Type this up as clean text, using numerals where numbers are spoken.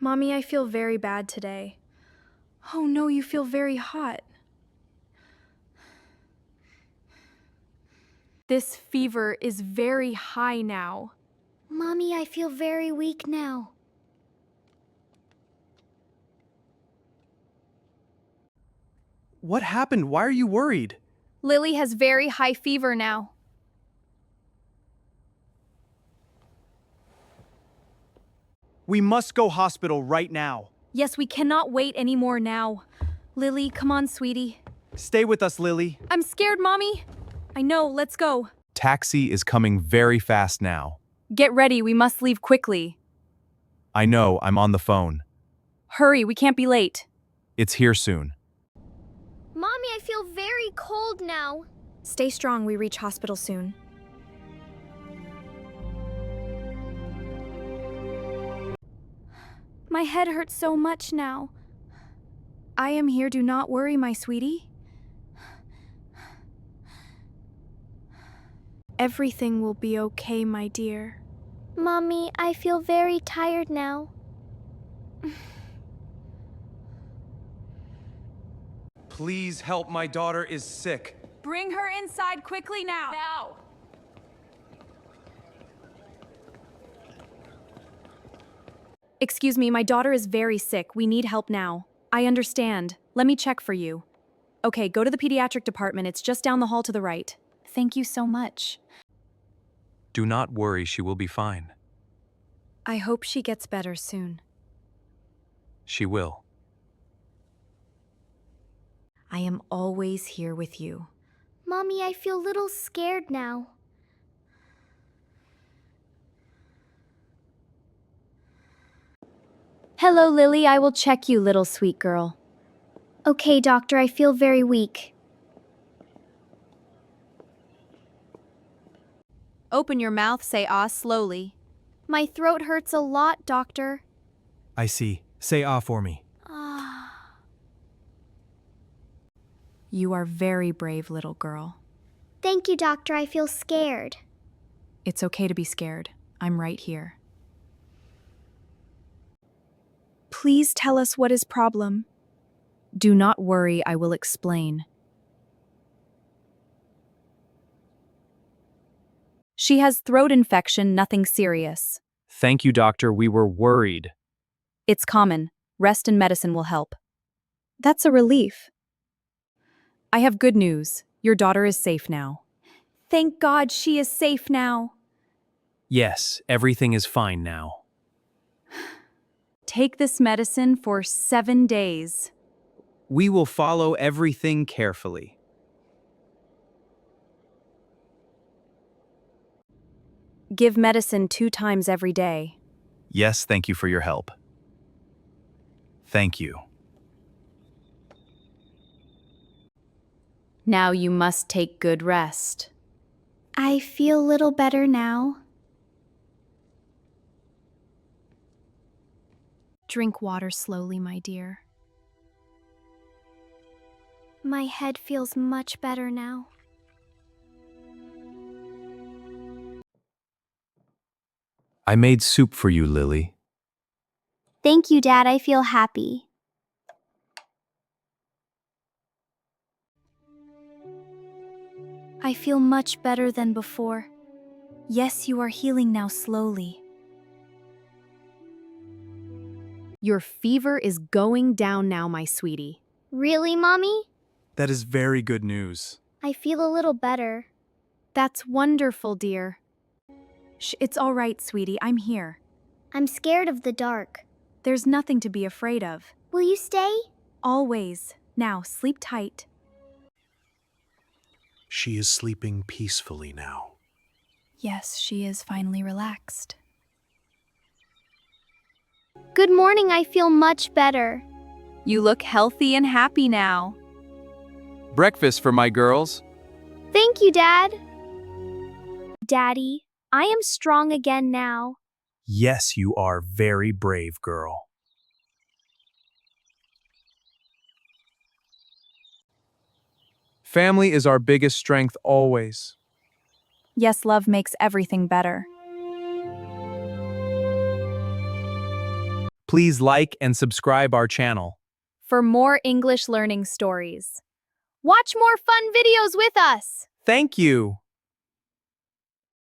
Mommy, I feel very bad today. Oh no, you feel very hot. This fever is very high now. Mommy, I feel very weak now. What happened? Why are you worried? Lily has very high fever now. We must go hospital right now. Yes, we cannot wait anymore now. Lily, come on, sweetie. Stay with us, Lily. I'm scared, Mommy. I know, let's go. Taxi is coming very fast now. Get ready, we must leave quickly. I know, I'm on the phone. Hurry, we can't be late. It's here soon. Mommy, I feel very cold now. Stay strong, we reach hospital soon. My head hurts so much now. I am here, do not worry, my sweetie. Everything will be okay, my dear. Mommy, I feel very tired now. Please help, my daughter is sick. Bring her inside quickly now. Excuse me, my daughter is very sick. We need help now. I understand. Let me check for you. Okay, go to the pediatric department. It's just down the hall to the right. Thank you so much. Do not worry, she will be fine. I hope she gets better soon. She will. I am always here with you. Mommy, I feel a little scared now. Hello, Lily. I will check you, little sweet girl. Okay, doctor, I feel very weak. Open your mouth, say ah slowly. My throat hurts a lot, doctor. I see. Say ah for me. You are very brave, little girl. Thank you, doctor, I feel scared. It's okay to be scared. I'm right here. Please tell us what is problem. Do not worry, I will explain. She has throat infection, nothing serious. Thank you, doctor. We were worried. It's common. Rest and medicine will help. That's a relief. I have good news. Your daughter is safe now. Thank God she is safe now. Yes, everything is fine now. Take this medicine for 7 days. We will follow everything carefully. Give medicine 2 times every day. Yes, thank you for your help. Thank you. Now you must take good rest. I feel a little better now. Drink water slowly, my dear. My head feels much better now. I made soup for you, Lily. Thank you, Dad, I feel happy. I feel much better than before. Yes, you are healing now slowly. Your fever is going down now, my sweetie. Really, Mommy? That is very good news. I feel a little better. That's wonderful, dear. It's all right, sweetie. I'm here. I'm scared of the dark. There's nothing to be afraid of. Will you stay? Always. Now, sleep tight. She is sleeping peacefully now. Yes, she is finally relaxed. Good morning, I feel much better. You look healthy and happy now. Breakfast for my girls. Thank you, Dad. Daddy, I am strong again now. Yes, you are very brave, girl. Family is our biggest strength always. Yes, love makes everything better. Please like and subscribe our channel. For more English learning stories. Watch more fun videos with us! Thank you.